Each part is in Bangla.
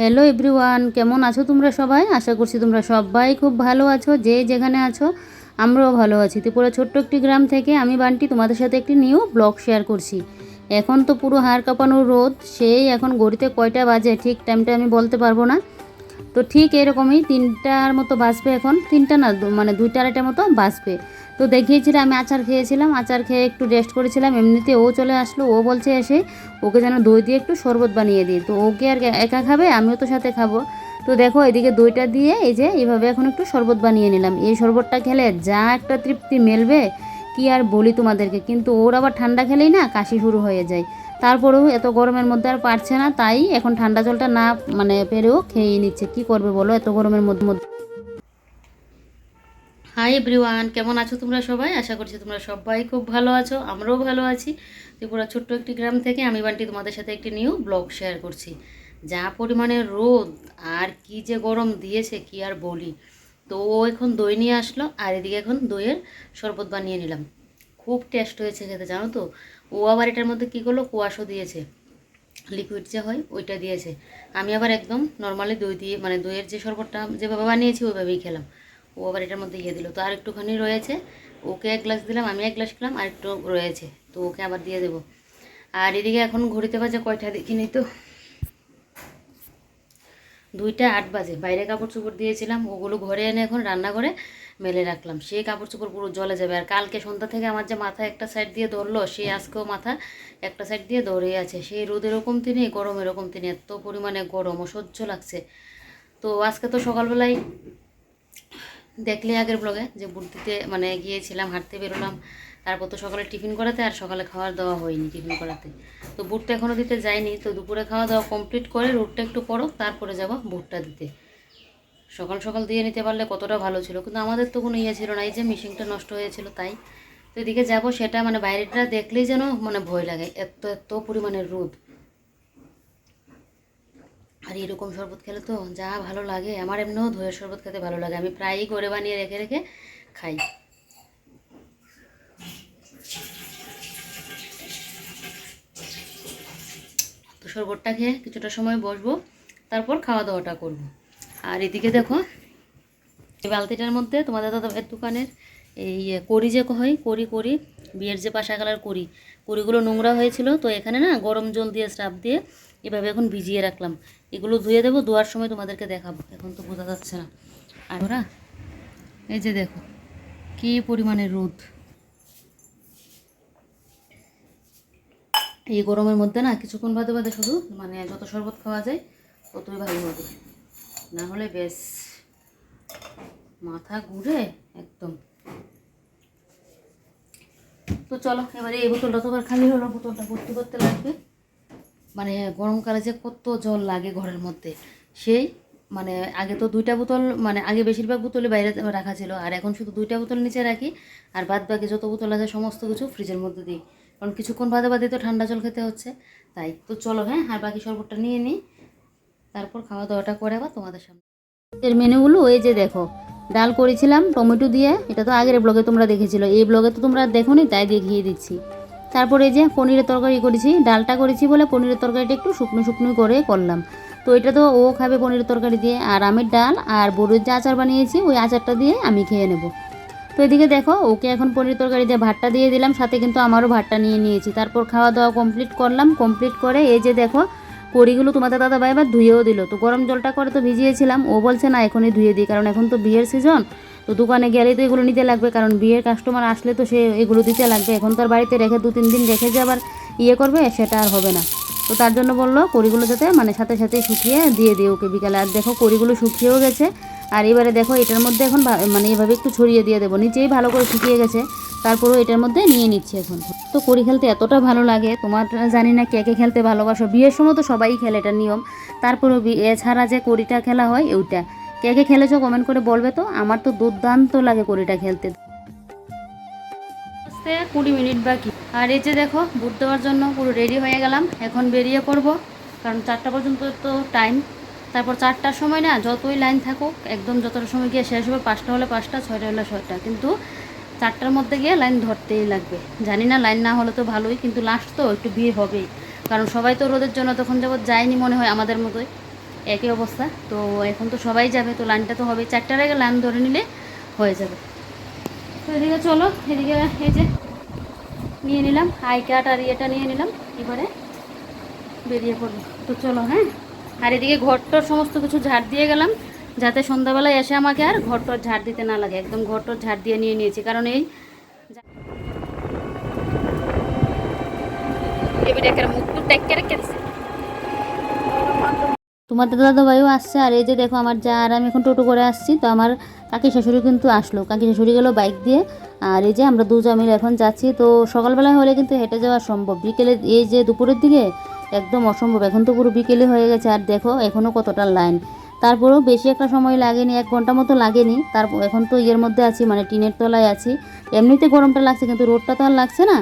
হ্যালো এভরিওয়ান, কেমন আছো তোমরা সবাই? আশা করছি তোমরা সবাই খুব ভালো আছো। যে যেখানে আছো আমরাও ভালো আছি। ত্রিপুরা ছোট্ট একটি গ্রাম থেকে আমি বান্টি তোমাদের সাথে একটি নিউ ব্লগ শেয়ার করছি। এখন তো পুরো হাড় কাঁপানো রোদ, সেই এখন ঘড়িতে কয়টা বাজে ঠিক টাইমটা আমি বলতে পারবো না। তো ঠিক এরকমই 3টার মতো বাজবে, এখন 3টা না মানে 2টা 2:30 মতো বাজবে। তো দেখিয়েছিলাম আমি আচার খেয়েছিলাম, আচার খেয়ে একটু রেস্ট করেছিলাম। এমনিতে ও চলে আসলো, ও বলছে এসে ওকে যেন দই দিয়ে একটু শরবত বানিয়ে দিই। তো ওকে আর একা খাবে, আমিও তো সাথে খাবো। তো দেখো এদিকে দইটা দিয়ে এই যে এইভাবে এখন একটু শরবত বানিয়ে নিলাম। এই শরবতটা খেলে যা একটা তৃপ্তি মেলবে কি আর বলি তোমাদেরকে। কিন্তু ওর আবার ঠান্ডা খেলেই না কাশি শুরু হয়ে যায়। তারপরেও এত গরমের মধ্যে আর পারছে না, তাই এখন ঠান্ডা জলটা না মানে পেরেও খেয়ে নিচ্ছে। কি করবে বলো এত গরমের মধ্যে। হাই এভরিওয়ান, কেমন আছো তোমরা সবাই? আশা করছি তোমরা সবাই খুব ভালো আছো, আমরাও ভালো আছি। ত্রিপুরা ছোট্ট একটি গ্রাম থেকে আমি বান্টি তোমাদের সাথে একটি নিউ ব্লগ শেয়ার করছি। যা পরিমাণে রোদ আর কি যে গরম দিয়েছে কি আর বলি। তো ও এখন দই নিয়ে আসলো, আর এদিকে এখন দইয়ের শরবত বানিয়ে নিলাম। খুব টেস্ট হয়েছে খেতে, জানো তো। ও আবার এটার মধ্যে কী করলো, কুয়াশো দিয়েছে, লিকুইড যে হয় ওইটা দিয়েছে। আমি আবার একদম নর্মালি দই দিয়ে মানে দইয়ের যে শরবতটা যেভাবে বানিয়েছি ওইভাবেই খেলাম। ও আবার এটার মধ্যে দিয়ে দিল। তো আর একটুখানি রয়েছে, ওকে 1 গ্লাস দিলাম, আমি 1 গ্লাস খেলাম, আর একটু রয়েছে তো ওকে আবার দিয়ে দেবো। আর এদিকে এখন ঘড়িতে বাজে কয়টা দেখিনি তো, 2টা 8 বাজে। বাইরে কাপড় চোপড় দিয়েছিলাম, ওগুলো ঘরে এনে এখন রান্নাঘরে মেলে রাখলাম। সেই কাপড় চোপড় পুরো জলে যাবে। আর কালকে সন্ধ্যা থেকে আমার যে মাথা একটা সাইড দিয়ে ধরলো, সে আজকেও মাথা একটা সাইড দিয়ে দৌড়ে আছে। সেই রোদ এরকম তিনি, গরম এরকম তিনি, এত পরিমাণে গরম অসহ্য লাগছে। তো আজকে তো সকালবেলায় দেখলে আগের ব্লগে যে বুট দিতে মানে গিয়েছিলাম, হাঁটতে বেরোলাম। তারপর তো সকালে টিফিন করাতে আর সকালে খাওয়ার দাওয়া হয়নি টিফিন করাতে। তো বুটটা এখনও দিতে যাইনি। তো দুপুরে খাওয়া দাওয়া কমপ্লিট করে রোদটা একটু পড়ুক তারপরে যাব বুটটা দিতে। সকাল সকাল দিয়ে নিতে পারলে কতটা ভালো ছিল, কিন্তু আমাদের তো কোনো ইয়ে ছিল না, এই যে মেশিনটা নষ্ট হয়েছিল তাই। তো এদিকে যাব, সেটা মানে বাইরেটা দেখলেই যেন মানে ভয় লাগে, এত এত পরিমাণের রোদ। আর এরকম শরবত খেলে তো যা ভালো লাগে। আমার এমনিও দইয়ের শরবত খেতে ভালো লাগে, আমি প্রায়ই ঘরে বানিয়ে রেখে রেখে খাই। তো শরবতটা খেয়ে কিছুটা সময় বসবো, তারপর খাওয়া দাওয়াটা করব। আর এদিকে দেখো এই বালতিটার মধ্যে তোমাদের দাদাভাইয়ের দোকানের এই কড়ি যে হয়, কড়ি কড়ি বিয়ের যে পাশা কালার কড়ি, কড়িগুলো নোংরা হয়েছিল। তো এখানে না গরম জল দিয়ে স্রাব দিয়ে এভাবে এখন ভিজিয়ে রাখলাম। এগুলো ধুয়ে দেবো, ধোয়ার সময় তোমাদেরকে দেখাবো, এখন তো বোঝা যাচ্ছে না। আর ওরা এই যে দেখো কী পরিমাণে রোদ। এই গরমের মধ্যে না কিছুক্ষণ বাদে বাদে শুধু মানে যত শরবত খাওয়া যায় ততই ভালো হবে, না হলে বেশ মাথা ঘুরে একদম। তো চলো এবারে এই বোতলটা তো আবার খালি হলো, বোতলটা ভর্তি করতে লাগবে। মানে গরমকালে যে কত জল লাগে ঘরের মধ্যে, সেই মানে আগে তো 2টা বোতল, মানে আগে বেশিরভাগ বোতলই বাইরে রাখা ছিল, আর এখন শুধু 2টা বোতল নিচে রাখি। আর বাদ বাকি যত বোতল আছে সমস্ত কিছু ফ্রিজের মধ্যে দিই, কারণ কিছুক্ষণ বাদে বাদে তো ঠান্ডা জল খেতে হচ্ছে তাই। তো চলো হ্যাঁ, আর বাকি শরবতটা নিয়ে নিই, তারপর খাওয়া দাওয়াটা করে আবার তোমাদের সামনে। এর মেনুগুলো এই যে দেখো, ডাল করেছিলাম টমেটো দিয়ে, এটা তো আগের ব্লগে তোমরা দেখেছিলো, এই ব্লগে তো তোমরা দেখোনি তাই দেখিয়ে দিচ্ছি। তারপরে এই যে পনিরের তরকারি করেছি, ডালটা করেছি বলে পনিরের তরকারিটা একটু শুকনো শুকনো করে করলাম। তো এটা তো ও খাবে পনিরের তরকারি দিয়ে, আর আমের ডাল আর বড়ির যে আচার বানিয়েছি ওই আচারটা দিয়ে আমি খেয়ে নেব। তো এদিকে দেখো ওকে এখন পনির তরকারি দিয়ে ভাতটা দিয়ে দিলাম, সাথে কিন্তু আমারও ভাতটা নিয়ে নিয়েছি। তারপর খাওয়া দাওয়া কমপ্লিট করলাম, কমপ্লিট করে এই যে দেখো কড়িগুলো তোমাদের দাদা ভাই এবার ধুয়েও দিল। তো গরম জলটা করে তো ভিজিয়েছিলাম, ও বলছে না এখনই ধুয়ে দিই, কারণ এখন তো বিয়ের সিজন। তো দোকানে গেলেই তো এগুলো নিতে লাগবে, কারণ বিয়ের কাস্টমার আসলে তো সে এগুলো দিতে লাগবে। এখন তার বাড়িতে রেখে 2-3 দিন রেখে যে আবার ইয়ে করবে সেটা আর হবে না। তো তার জন্য বললো কড়িগুলো যাতে মানে সাথে সাথেই শুকিয়ে দিয়ে দিই ওকে বিকালে। আর দেখো কড়িগুলো শুকিয়েও গেছে। আর এবারে দেখো এটার মধ্যে এখন মানে এভাবে একটু ছড়িয়ে দিয়ে দেবো, নিচেই ভালো করে শুকিয়ে গেছে। তারপরেও এটার মধ্যে নিয়ে নিচ্ছি এখন। তো কড়ি খেলতে এতটা ভালো লাগে, তোমার জানি না কে কে খেলতে ভালোবাসো। বিয়ের সময় তো সবাই খেলে, এটা নিয়ম। তারপরেও এছাড়া যে কড়িটা খেলা হয় ওইটা কে কে খেলেছো কমেন্ট করে বলবে তো। আমার তো দুর্দান্ত লাগে কড়িটা খেলতে। 20 মিনিট বাকি। আর এই যে দেখো বুট দেওয়ার জন্য পুরো রেডি হয়ে গেলাম, এখন বেরিয়ে পড়ব, কারণ 4টা পর্যন্ত তো টাইম। তারপর 4টার সময় না যতই লাইন থাকুক একদম যতটা সময় গিয়ে শেষ হবে, 5টা হলে 5টা, 6টা হলে 6টা, কিন্তু 4টার মধ্যে গিয়ে লাইন ধরতেই লাগবে। জানি না লাইন না হলে তো ভালোই, কিন্তু লাস্ট তো একটু ভিড় হবেই, কারণ সবাই তো রোদের জন্য তখন যাবৎ যায়নি মনে হয় আমাদের মতোই। একই অবস্থা। তো এখন তো সবাই যাবে, তো লাইনটা তো হবে 4টার আগে, লাইন ধরে নিলে হয়ে যাবে। তো এদিকে চলো, এদিকে এই যে নিয়ে নিলাম আই কার্ড আর ইয়েটা নিয়ে নিলাম, এবারে বেরিয়ে পড়বো। তো চলো, হ্যাঁ। আর এদিকে ঘরটার সমস্ত কিছু ঝাড় দিয়ে গেলাম, যাতে সন্ধ্যাবেলায় এসে আমাকে আর ঘরটার ঝাড় দিতে না লাগে। একদম ঘরটার ঝাড় দিয়ে নিয়ে নিয়েছি, কারণ এই তোমাদের দাদা ভাইও আসছে। আর এই যে দেখো আমার যা আর আমি এখন টোটো করে আসছি। তো আমার কাকি শাশুড়ি কিন্তু আসলো, কাকি শাশুড়ি গেলো বাইক দিয়ে। আর এই যে আমরা দুজন মিলে এখন যাচ্ছি। তো সকালবেলায় হলে কিন্তু হেঁটে যাওয়া সম্ভব, বিকেলে এই যে দুপুরের দিকে একদম অসম্ভব। এখন তো পুরো বিকেলে হয়ে গেছে, আর দেখো এখনও কতটা লাইন। তারপরেও বেশি একটা সময় লাগেনি, 1 ঘন্টা মতো লাগেনি। তারপর এখন তো ইয়ের মধ্যে আছি, মানে টিনের তলায় আছি। এমনিতে গরমটা লাগছে, কিন্তু রোদটা তো আর লাগছে না।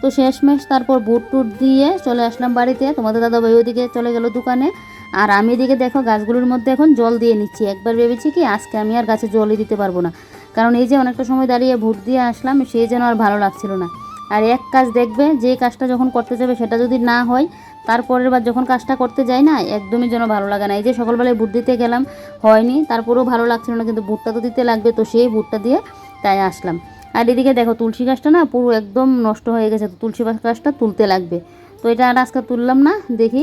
তো শেষমেশ তারপর বুট টুট দিয়ে চলে আসলাম বাড়িতে। তোমাদের দাদা ভাই ওদিকে চলে গেল দোকানে, আর আমি এদিকে দেখো গাছগুলোর মধ্যে এখন জল দিয়ে নিচ্ছি। একবার ভেবেছি কি আজকে আমি আর গাছে জলই দিতে পারবো না, কারণ এই যে অনেকটা সময় দাঁড়িয়ে ভোট দিয়ে আসলাম, সেই যেন আর ভালো লাগছিল না। আর এক কাজ দেখবে, যে কাজটা যখন করতে যাবে সেটা যদি না হয়, তারপরের বার যখন কাজটা করতে যাই না, একদমই যেন ভালো লাগে না। এই যে সকালবেলায় ভোট দিতে গেলাম, হয়নি, তারপরেও ভালো লাগছিল না, কিন্তু ভোটটা তো দিতে লাগবে, তো সেই ভোটটা দিয়ে তাই আসলাম। আর এদিকে দেখো তুলসী গাছটা না পুরো একদম নষ্ট হয়ে গেছে, তো তুলসী গাছটা তুলতে লাগবে। তো এটা আর আজকে তুললাম না, দেখি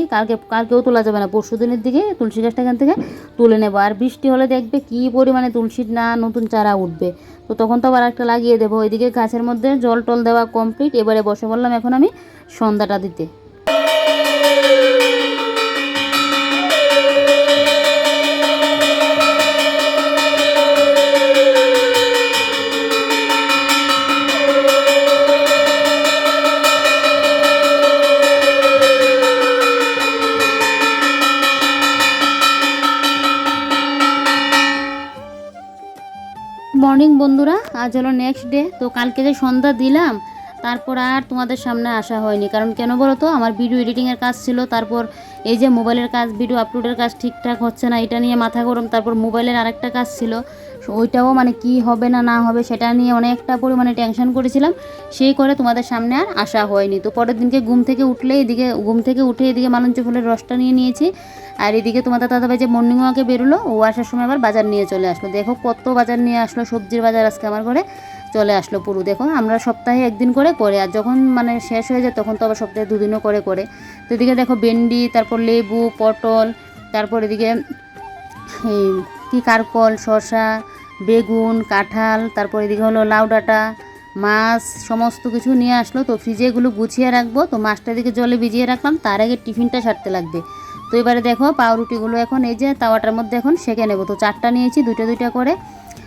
কালকেও তোলা যাবে না, পরশু দিনের দিকে তুলসী গাছটা এখান থেকে তুলে নেবো। আর বৃষ্টি হলে দেখবে কী পরিমাণে তুলসীর না নতুন চারা উঠবে, তো তখন তো আবার একটা লাগিয়ে দেবো। ওইদিকে গাছের মধ্যে জল টল দেওয়া কমপ্লিট, এবারে বসে বললাম এখন আমি সন্ধ্যাটা দিতে। মর্নিং বন্ধুরা, আজ হলো নেক্সট ডে। তো কালকে যে সন্ধ্যা দিলাম, তারপর আর তোমাদের সামনে আসা হয়নি। কারণ কেন বলো তো, আমার ভিডিও এডিটিংয়ের কাজ ছিল, তারপর এই যে মোবাইলের কাজ, ভিডিও আপলোডের কাজ ঠিকঠাক হচ্ছে না, এটা নিয়ে মাথা গরম। তারপর মোবাইলের আরেকটা কাজ ছিল, ওইটাও মানে কি হবে না না হবে সেটা নিয়ে অনেকটা পরিমাণে টেনশন করেছিলাম, সেই করে তোমাদের সামনে আর আসা হয়নি। তো পরের দিনকে ঘুম থেকে উঠে এদিকে মালঞ্চ ফুলের রসটা নিয়ে নিয়েছি। আর এদিকে তোমাদের দাদাভাই যে মর্নিং ওয়াকে বেরোলো, ও আসার সময় আবার বাজার নিয়ে চলে আসলো। দেখো কত বাজার নিয়ে আসলো, সবজির বাজার আজকে আমার ঘরে চলে আসলো পুরো। দেখো আমরা সপ্তাহে একদিন করে, আর যখন মানে শেষ হয়ে যায় তখন তো আবার সপ্তাহে 2 দিনও করে। তো এদিকে দেখো ভেন্ডি, তারপর লেবু, পটল, তারপর এদিকে এই কী কারকল, শসা, বেগুন, কাঁঠাল, তারপর এদিকে হলো লাউ ডাঁটা, মাছ, সমস্ত কিছু নিয়ে আসলো। তো ফ্রিজে এগুলো গুছিয়ে রাখবো। তো মাছটা দিকে জলে ভিজিয়ে রাখলাম, তার আগে টিফিনটা সারতে লাগবে। তো এবারে দেখো পাউরুটিগুলো এখন এই যে তাওয়াটার মধ্যে এখন সেঁকে নেবো। তো 4টা নিয়েছি, 2টা করে।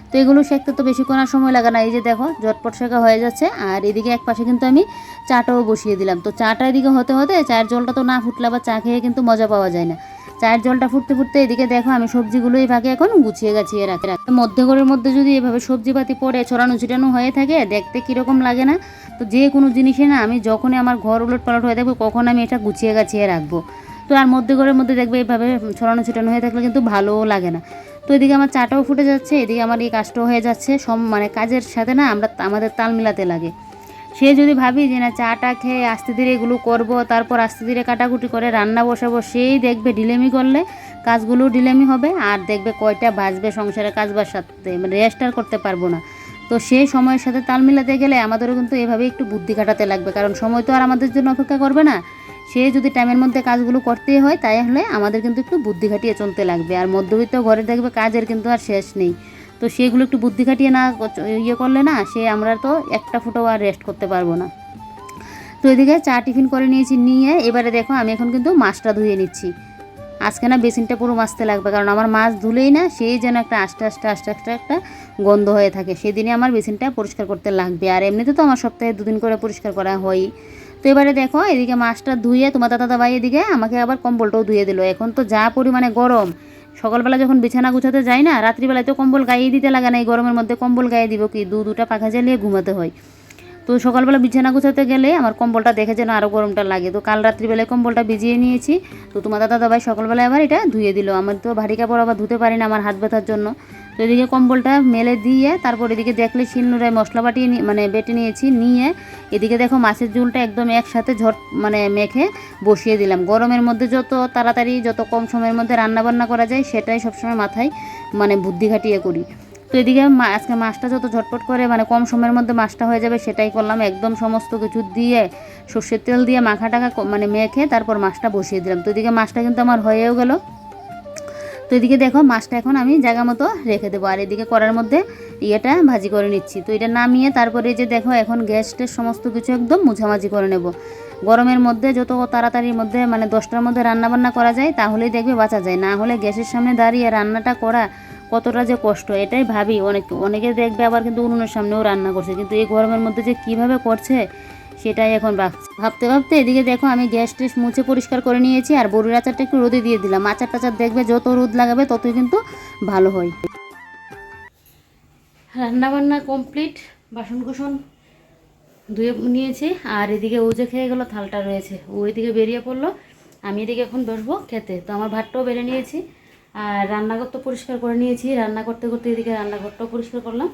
তো এগুলো সেঁকতে তো বেশিক্ষণ আর সময় লাগে না, এই যে দেখো ঝটপট শেখা হয়ে যাচ্ছে। আর এদিকে এক পাশে কিন্তু আমি চাটাও বসিয়ে দিলাম। তো চাটা এদিকে হতে হতে, চায়ের জলটা তো না ফুটলে আবার চা খেয়ে কিন্তু মজা পাওয়া যায় না। চায়ের জলটা ফুটতে ফুটতে এদিকে দেখো আমি সবজিগুলো এই ভাগে এখন গুছিয়ে গাছিয়ে রাখি। মধ্যে ঘরের মধ্যে যদি এভাবে সবজিপাতি পড়ে ছড়ানো ছিটানো হয়ে থাকে, দেখতে কীরকম লাগে না? তো যে কোনো জিনিসে না, আমি যখনই আমার ঘর উলট পালট হয়ে থাকবে, কখন আমি এটা গুছিয়ে গাছিয়ে রাখবো। তো আর মধ্যে ঘরের মধ্যে দেখবে এইভাবে ছড়ানো ছিটানো হয়ে থাকলে কিন্তু ভালোও লাগে না। তো এদিকে আমার চাটাও ফুটে যাচ্ছে, এদিকে আমার এই কাজটাও হয়ে যাচ্ছে। মানে কাজের সাথে না আমাদের তাল মিলাতে লাগে। সে যদি ভাবি যে না চাটা খেয়ে আস্তে ধীরে এগুলো করবো, তারপর আস্তে ধীরে কাটাকুটি করে রান্না বসাবো, সেই দেখবে ঢিলেমি করলে কাজগুলো ঢিলেমি হবে। আর দেখবে কয়টা বাজবে সংসারের কাজ সাথে, মানে রেস্ট আর করতে পারবো না। তো সেই সময়ের সাথে তাল মিলাতে গেলে আমাদেরও কিন্তু এভাবে একটু বুদ্ধি খাটাতে লাগবে, কারণ সময় তো আর আমাদের জন্য অপেক্ষা করবে না। সে যদি টাইমের মধ্যে কাজগুলো করতেই হয়, তাই হলে আমাদের কিন্তু একটু বুদ্ধি খাটিয়ে চলতে লাগবে। আর মধ্যবিত্ত ঘরে দেখবে কাজের কিন্তু আর শেষ নেই। তো সেগুলো একটু বুদ্ধি খাটিয়ে না করলে না, আমরা তো একটা ফুটাও আর রেস্ট করতে পারবো না। তো এদিকে চা টিফিন করে নিয়েছি, নিয়ে এবারে দেখো আমি এখন কিন্তু মাছটা ধুয়ে নিচ্ছি। আজকে না বেসিনটা পুরো মাজতে লাগবে, কারণ আমার মাছ ধুলেই না সেই যেন একটা আস্তে একটা গন্ধ হয়ে থাকে। সেদিনে আমার বেসিনটা পরিষ্কার করতে লাগবে। আর এমনিতে তো আমার সপ্তাহে 2 দিন করে পরিষ্কার করা হয়ই। তো এবারে দেখো এদিকে মাছটা ধুয়ে তোমার দাদা ভাই এদিকে আমাকে আবার কম্বলটাও ধুয়ে দিল। এখন তো যা পরিমাণে গরম, সকালবেলা যখন বিছানা গুছাতে যাই না, রাত্রিবেলায় তো কম্বল গায়ে দিতে লাগে না, এই গরমের মধ্যে কম্বল গায়ে দিব কি, 2টা পাখা জ্বালিয়ে ঘুমাতে হয়। তো সকালবেলা বিছানা গুছাতে গেলে আমার কম্বলটা দেখে যেন আরও গরমটা লাগে। তো কাল রাত্রিবেলায় কম্বলটা ভিজিয়ে নিয়েছি। তো তোমার দাদাভাই সকালবেলায় আবার এটা ধুয়ে দিল। আমার তো ভারী কাপড় আবার ধুতে পারি না আমার হাত ব্যথার জন্য। তো এদিকে কম্বলটা মেলে দিয়ে তারপর এদিকে দেখলে শিলনোড়ায় মশলা বাটিয়ে মানে বেটে নিয়েছি। নিয়ে এদিকে দেখো মাছের ঝোলটা একদম একসাথে মানে মেখে বসিয়ে দিলাম। গরমের মধ্যে যত তাড়াতাড়ি যত কম সময়ের মধ্যে রান্নাবান্না করা যায় সেটাই সবসময় মাথায় মানে বুদ্ধি খাটিয়ে করি। তো এদিকে আজকে মাছটা যত ঝটপট করে মানে কম সময়ের মধ্যে মাছটা হয়ে যাবে সেটাই করলাম। একদম সমস্ত কিছু দিয়ে সর্ষের তেল দিয়ে মাখা টাকা মানে মেখে তারপর মাছটা বসিয়ে দিলাম। তো এদিকে মাছটা কিন্তু আমার হয়েও গেল। তো এদিকে দেখো মাছটা এখন আমি জায়গা মতো রেখে দেবো। আর এদিকে কড়ার মধ্যে ইয়েটা ভাজি করে নিচ্ছি। তো এটা নামিয়ে তারপরে যে দেখো এখন গ্যাসটের সমস্ত কিছু একদম মুছামাছি করে নেব। গরমের মধ্যে যত তাড়াতাড়ির মধ্যে মানে 10টার মধ্যে রান্নাবান্না করা যায় তাহলেই দেখবে বাঁচা যায়। না হলে গ্যাসের সামনে দাঁড়িয়ে রান্নাটা করা কতটা যে কষ্ট এটাই ভাবি। অনেকে দেখবে আবার কিন্তু উনুনের সামনেও রান্না করছে, কিন্তু এই গরমের মধ্যে যে কীভাবে করছে সেটাই এখন ভাবতে ভাবতে এদিকে দেখো আমি গ্যাস টেস মুছে পরিষ্কার করে নিয়েছি। আর বড়ির আচারটা একটু রোদে দিয়ে দিলাম। আচার টাচার দেখবে যত রোদ লাগাবে ততই কিন্তু ভালো হয়। রান্নাবান্না কমপ্লিট, বাসন কুসন ধুয়ে নিয়েছি। আর এদিকে ও যে খেয়ে গেলো থালটা রয়েছে, ও এদিকে বেরিয়ে পড়লো, আমি এদিকে এখন বসবো খেতে। তো আমার ভাতটাও বেড়ে নিয়েছি আর রান্নাঘর তো পরিষ্কার করে নিয়েছি। রান্না করতে করতে এদিকে রান্নাঘরটাও পরিষ্কার করলাম।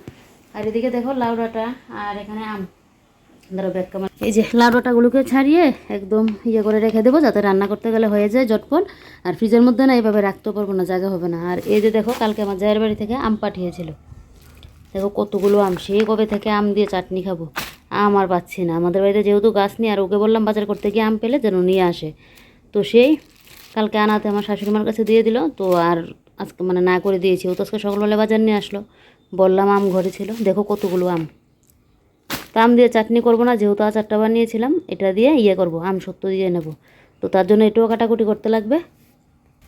আর এদিকে দেখো লাউ ডাঁটা আর এখানে আম ধরো ব্যাগ কামার এই যে লাউ ডাঁটাগুলোকে ছাড়িয়ে একদম ইয়ে করে রেখে দেবো যাতে রান্না করতে গেলে হয়ে যায় ঝটপট। আর ফ্রিজের মধ্যে না এইভাবে রাখতে পারবো না, জায়গা হবে না। আর এই যে দেখো কালকে আমার জায়ের বাড়ি থেকে আম পাঠিয়েছিল, দেখো কতগুলো আম। সেই কবে থেকে আম দিয়ে চাটনি খাবো, আম আর পাচ্ছি না। আমাদের বাড়িতে যেহেতু গাছ নেই, আর ওকে বললাম বাজার করতে গিয়ে আম পেলে যেন নিয়ে আসে। তো সেই কালকে আনাতে আমার শাশুড়িমার কাছে দিয়ে দিল। তো আর আজকে মানে না করে দিয়েছি। ও তো আজকে সকালবেলা বাজার নিয়ে আসলো, বললাম আম ঘরে ছিল, দেখো কতগুলো আম। তো আম দিয়ে চাটনি করবো না, যেহেতু আচারটা বানিয়েছিলাম এটা দিয়ে ইয়ে করবো, আম সত্য দিয়ে নেব। তো তার জন্য এটাও কাটাকুটি করতে লাগবে।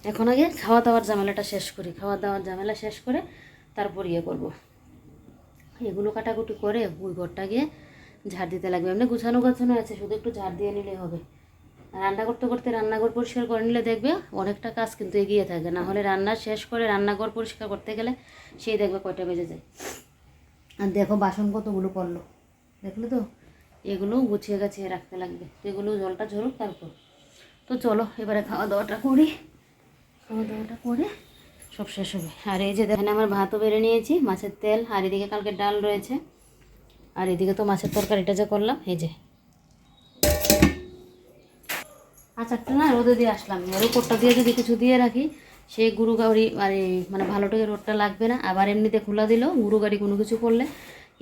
এখন আগে খাওয়া দাওয়ার ঝামেলাটা শেষ করি, খাওয়া দাওয়ার ঝামেলা শেষ করে তারপর ইয়ে করব। এগুলো কাটাকুটি করে ওই ঘরটা গিয়ে ঝাড় দিতে লাগবে। এমনি গুছানো গাছানো আছে, শুধু একটু ঝাড় দিয়ে নিলেই হবে। রান্না করতে করতে রান্নাঘর পরিষ্কার করে নিলে দেখবে অনেকটা কাজ কিন্তু এগিয়ে থাকে। না হলে রান্না শেষ করে রান্নাঘর পরিষ্কার করতে গেলে সেই দেখবে কয়টা বেজে যায়। আর দেখো বাসন কতগুলো পড়লো, দেখলে তো? এগুলো গুছিয়ে গাছিয়ে রাখতে লাগবে। তো এগুলো জলটা ঝরুক তারপর। তো চলো এবারে খাওয়া দাওয়াটা করি, খাওয়া দাওয়াটা করে সব শেষ হবে। আর এই যে দেখেন আমার ভাতও বেড়ে নিয়েছি, মাছের তেল, আর এদিকে কালকে ডাল রয়েছে। আর এদিকে তো মাছের তরকারিটা যে করলাম, এই যে আচারটা না রোদে দিয়ে আসলাম। এর উপরটা দিয়ে যদি কিছু দিয়ে রাখি সেই গুঁড়ো গাড়ি আর মানে ভালোটাকে রোদটা লাগবে না। আবার এমনিতে খোলা দিলেও গুঁড়ো গাড়ি কোনো কিছু করলে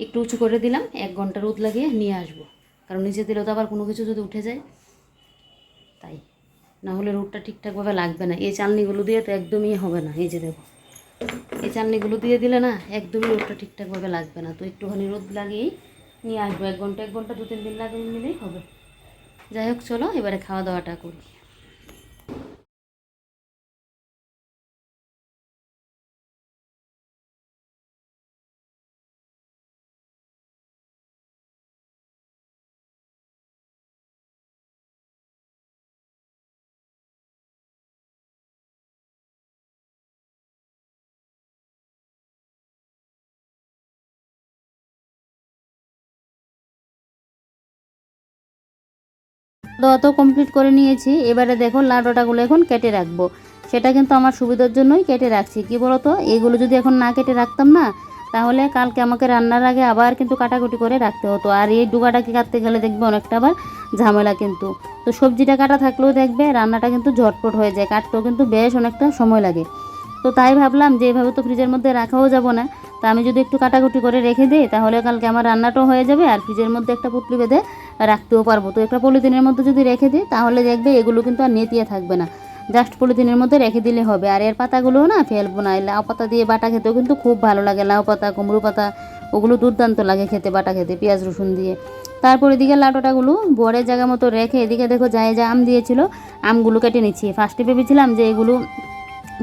একটু উঁচু করে দিলাম, 1 ঘন্টা রোদ লাগিয়ে নিয়ে আসবো। কারণ নিচে দিলেও তো আবার কোনো কিছু যদি উঠে যায়, তাই না হলে রোদটা ঠিকঠাকভাবে লাগবে না। এই চালনিগুলো দিয়ে তো একদমই হবে না। এই যে দেখো এই চালনিগুলো দিয়ে দিলে না একদমই রোদটা ঠিকঠাকভাবে লাগবে না। তো একটুখানি রোদ লাগিয়েই নিয়ে আসবো, 1 ঘন্টা 2-3 দিন লাগিয়ে নিলেই হবে। যাই হোক চলো এবারে খাওয়া দাওয়াটা করি। দাওয়া তো কমপ্লিট করে নিয়েছি। এবারে দেখো লাউডাটাগুলো এখন কেটে রাখবো। সেটা কিন্তু আমার সুবিধার জন্যই কেটে রাখছি। কি বলো তো, এইগুলো যদি এখন না কেটে রাখতাম না তাহলে কালকে আমাকে রান্নার আগে আবার কিন্তু কাটাকুটি করে রাখতে হতো। আর এই ডুগাটাকে কাটতে গেলে দেখবে অনেকটা আবার ঝামেলা কিন্তু। তো সবজিটা কাটা থাকলেও দেখবে রান্নাটা কিন্তু ঝটপট হয়ে যায়, কাটতেও কিন্তু বেশ অনেকটা সময় লাগে। তো তাই ভাবলাম যে এইভাবে তো ফ্রিজের মধ্যে রাখাও যাব না, তা আমি যদি একটু কাটাকুটি করে রেখে দিই তাহলে কালকে আমার রান্নাটাও হয়ে যাবে আর ফ্রিজের মধ্যে একটা পুটলি বেঁধে রাখতেও পারবো। তো একটা পলিথিনের মধ্যে যদি রেখে দিই তাহলে দেখবে এগুলো কিন্তু আর নেতিয়ে থাকবে না, জাস্ট পলিথিনের মধ্যে রেখে দিলে হবে। আর এর পাতাগুলোও না ফেলবো না। লাউ পাতা দিয়ে বাটা খেতেও কিন্তু খুব ভালো লাগে, লাউ পাতা কুমড়ো পাতা ওগুলো দুর্দান্ত লাগে খেতে, বাটা খেতে পেঁয়াজ রসুন দিয়ে। তারপর এদিকে লাউটাগুলো বড়ের জায়গা মতো রেখে এদিকে দেখো যায় যা আম দিয়েছিল আমগুলো কেটে নিচ্ছি। ফার্স্টে ভেবেছিলাম যে এগুলো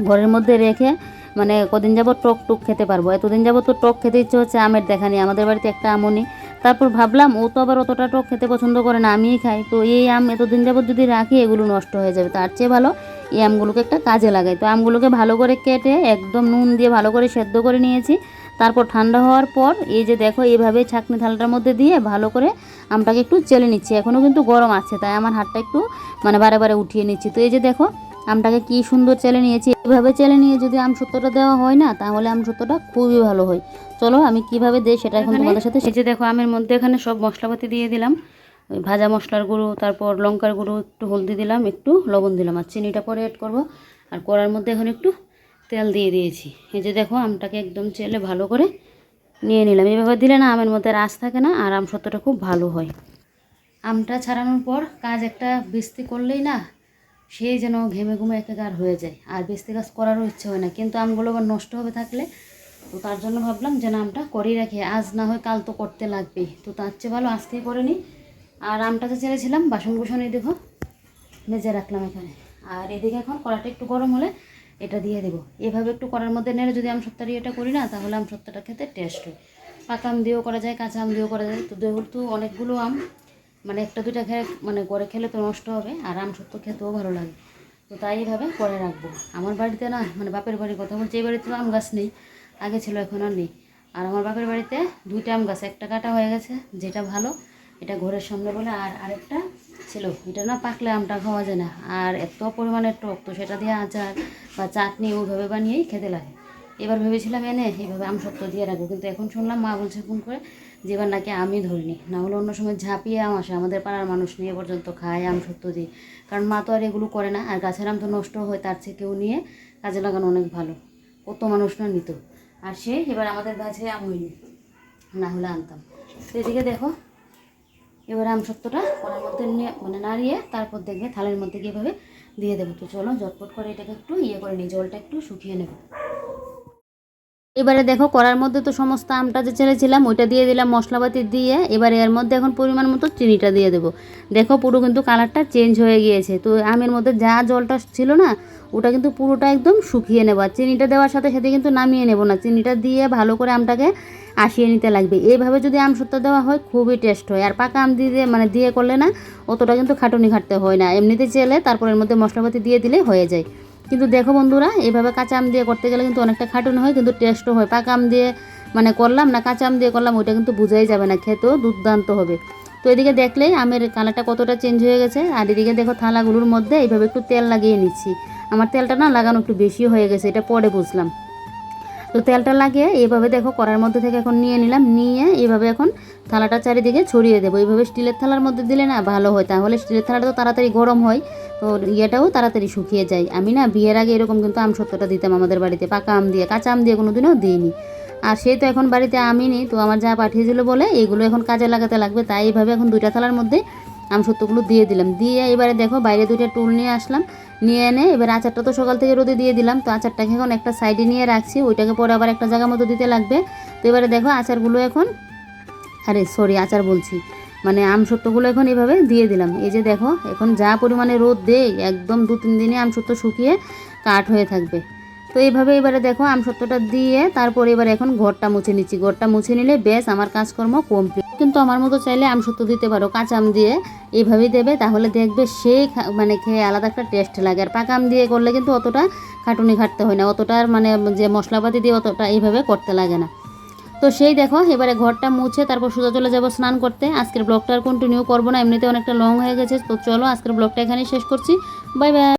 ঘরের মধ্যে রেখে মানে কদিন যাবত টক টক খেতে পারবো। এতদিন যাবত তো টক খেতে ইচ্ছে হচ্ছে, আমের দেখা নেই, আমাদের বাড়িতে একটা আমও নেই। তারপর ভাবলাম ও তো আবার অতটা টক খেতে পছন্দ করে না, আমিই খাই। তো এই আম এতদিন যাবত যদি রাখি এগুলো নষ্ট হয়ে যাবে, তার চেয়ে ভালো এই আমগুলোকে একটা কাজে লাগাই। তো আমগুলোকে ভালো করে কেটে একদম নুন দিয়ে ভালো করে সেদ্ধ করে নিয়েছি। তারপর ঠান্ডা হওয়ার পর এই যে দেখো এইভাবে ছাঁকনি থালাটার মধ্যে দিয়ে ভালো করে আমটাকে একটু চেলে নিচ্ছি। এখনও কিন্তু গরম আছে, তাই আমার হাতটা একটু মানে বারে বারে উঠিয়ে নিচ্ছি। তো এই যে দেখো আমটাকে কি সুন্দর চেলে নিয়েছি। এইভাবে চেলে নিয়ে যদি আমসত্ত্বটা দেওয়া হয় না, তাহলে আমসত্ত্বটা খুবই ভালো হয়। চলো আমি কিভাবে দিই সেটা এখন তোমাদের সাথে। এই যে দেখো আমের মধ্যে এখানে সব মশলাপাতি দিয়ে দিলাম, ওই ভাজা মশলার গুঁড়ো, তারপর লঙ্কার গুঁড়ো, একটু হলদি দিলাম, একটু লবণ দিলাম, আর চিনিটা পরে অ্যাড করবো। আর কড়ার মধ্যে এখন একটু তেল দিয়ে দিয়েছি। এই যে দেখো আমটাকে একদম চেলে ভালো করে নিয়ে নিলাম। এইভাবে দিলে না আমের মধ্যে রাস থাকে না, আর আমসত্ত্বটা খুব ভালো হয়। আমটা ছাড়ানোর পর কাজ একটা বিস্তি করলেই না সেই যেন ঘেমে ঘুমে একাকার হয়ে যায়, আর বিস্তি কাজ করারও ইচ্ছে হয় না। কিন্তু আমগুলো আবার নষ্ট হবে থাকলে, তো তার জন্য ভাবলাম যে না আমটা করেই রাখি, আজ না হয় কাল তো করতে লাগবেই, তো তার চেয়ে ভালো আজকেই করে নিই। আর আমটা যে ছেড়েছিলাম বাসন কুসন এই দেখো মেজে রাখলাম এখানে। আর এদিকে এখন কড়াটা একটু গরম হলে এটা দিয়ে দেবো। এভাবে একটু কড়ার মধ্যে নেড়ে যদি আমসত্ত্বর এটা করি না, তাহলে আমসত্ত্বটা খেতে টেস্ট হয়। পাকা আম দিয়েও করা যায়, কাঁচা আম দিয়েও করা যায়। তো যেহেতু অনেকগুলো আম মানে একটা দুইটা খেয়ে মানে করে খেলে তো নষ্ট হবে, আর আমসত্ত্ব খেতেও ভালো লাগে, তো তাই এইভাবে করে রাখবো। আমার বাড়িতে না মানে বাপের বাড়ির কথা বলছি, এই বাড়িতে আম গাছ নেই, আগে ছিল এখন আর নেই। আর আমার বাপের বাড়িতে দুইটা আম গাছ, একটা কাটা হয়ে গেছে যেটা ভালো, এটা ঘরের সামনে বলে, আর আরেকটা ছিল এটা না পাকলে আমটা খাওয়া যায় না, আর এত পরিমাণে টক, তো সেটা দিয়ে আচার বা চাটনি ওইভাবে বানিয়েই খেতে লাগে। এবার ভেবেছিলাম এনে এইভাবে আমসত্ত্ব দিয়ে রাখবো, কিন্তু এখন শুনলাম মা বলছে ফোন করে যে এবার নাকি আমি ধরিনি, না হলে অন্য সময় ঝাঁপিয়ে আম আসে, আমাদের পাড়ার মানুষ নিয়ে পর্যন্ত খায় আমসত্ত্ব দিয়ে। কারণ মা তো আর এগুলো করে না, আর গাছের আম তো নষ্ট হয়, তার চেয়ে কেউ নিয়ে কাজে লাগানো অনেক ভালো। কত মানুষ না নিত, আর সে এবার আমাদের গাছে আম হয়নি, না হলে আনতাম। তো এদিকে দেখো এবার আমসত্ত্বটা কড়ার মধ্যে নিয়ে মানে নাড়িয়ে তারপর দেখবে থালের মধ্যে কীভাবে দিয়ে দেবো। তো চলো ঝটপট করে এটাকে একটু করে নিই, জলটা একটু শুকিয়ে নেব। এবারে দেখো কড়ার মধ্যে তো সমস্ত আমটা যে ছেড়েছিলাম ওইটা দিয়ে দিলাম মশলাপাতি দিয়ে। এবারে এর মধ্যে এখন পরিমাণ মতো চিনিটা দিয়ে দেবো। দেখো পুরো কিন্তু কালারটা চেঞ্জ হয়ে গিয়েছে। তো আমের মধ্যে যা জলটা ছিল না ওটা কিন্তু পুরোটা একদম শুকিয়ে নেবো, আর চিনিটা দেওয়ার সাথে সাথে কিন্তু নামিয়ে নেবো না, চিনিটা দিয়ে ভালো করে আমটাকে আশিয়ে নিতে লাগবে। এইভাবে যদি আমসত্ত্ব দেওয়া হয় খুবই টেস্ট হয়, আর পাকা আম দিয়ে মানে দিয়ে করলে না অতটা কিন্তু খাটুনি খাটতে হয় না, এমনিতে চেলে তারপর এর মধ্যে মশলাপাতি দিয়ে দিলে হয়ে যায়। কিন্তু দেখো বন্ধুরা এভাবে কাঁচা আম দিয়ে করতে গেলে কিন্তু অনেকটা খাটুনি হয়, কিন্তু টেস্টও হয়। পাকা আম দিয়ে মানে করলাম না কাঁচা আম দিয়ে করলাম, ওইটা কিন্তু বোঝাই যাবে না, খেতেও দুর্দান্ত হবে। তো এদিকে দেখলেই আমের কালারটা কতটা চেঞ্জ হয়ে গেছে। আর এদিকে দেখো থালাগুলোর মধ্যে এইভাবে একটু তেল লাগিয়ে নিচ্ছি। আমার তেলটা না লাগানো একটু বেশি হয়ে গেছে, এটা পরে বুঝলাম। তো তেলটা লাগিয়ে এইভাবে দেখো কড়ার মধ্যে থেকে এখন নিয়ে নিলাম, নিয়ে এইভাবে এখন থালাটা চারিদিকে ছড়িয়ে দেবো। এইভাবে স্টিলের থালার মধ্যে দিলে না ভালো হয়, তাহলে স্টিলের থালাটা তো তাড়াতাড়ি গরম হয়, তো ইয়েটাও তাড়াতাড়ি শুকিয়ে যায়। আমি না বিয়ের আগে এরকম কিন্তু আমসত্ত্বটা দিতাম আমাদের বাড়িতে, পাকা আম দিয়ে, কাঁচা আম দিয়ে কোনো দিনও দিইনি। আর সেই তো এখন বাড়িতে আমই নেই, তো আমার যা পাঠিয়েছিল বলে এইগুলো এখন কাজে লাগাতে লাগবে, তাই এইভাবে এখন দুইটা থালার মধ্যে আমসত্ত্বগুলো দিয়ে দিলাম। দিয়ে এবারে দেখো বাইরে দুইটা টুল নিয়ে আসলাম, নিয়ে এনে এবার আচারটা তো সকাল থেকে রোদে দিয়ে দিলাম, তো আচারটাকে এখন একটা সাইডে নিয়ে রাখছি, ওইটাকে পরে আবার একটা জায়গার মতো দিতে লাগবে। তো এবারে দেখো আচারগুলো এখন আচার বলছি মানে আমসত্ত্বগুলো এখন এভাবে দিয়ে দিলাম। এই যে দেখো এখন যা পরিমাণে রোদ দেয় একদম 2-3 দিনে আমসত্ত্ব শুকিয়ে কাঠ হয়ে থাকবে। তো এইভাবে এবারে দেখো আমসত্ত্বটা দিয়ে তারপরে এবার এখন ঘরটা মুছে নিচ্ছি। ঘরটা মুছে নিলে বেশ আমার কাজকর্ম কমপ্লিট। কিন্তু আমার মতো চাইলে আমসত্ত্ব দিতে পারো, কাঁচা আম দিয়ে এইভাবেই দেবে, তাহলে দেখবে সেই মানে খেয়ে আলাদা একটা টেস্ট লাগে। আর পাকা আম দিয়ে করলে কিন্তু অতটা খাটুনি খাটতে হয় না, অতটা মানে যে মশলাপাতি দিয়ে অতটা এইভাবে করতে লাগে না। তো সেই দেখো এবারে ঘরটা মুছে তারপর সোজা চলে যাবো স্নান করতে। আজকের ব্লগটা আর কন্টিনিউ করবো না, এমনিতে অনেকটা লং হয়ে গেছে। তো চলো আজকের ব্লগটা এখানেই শেষ করছি। Bye bye.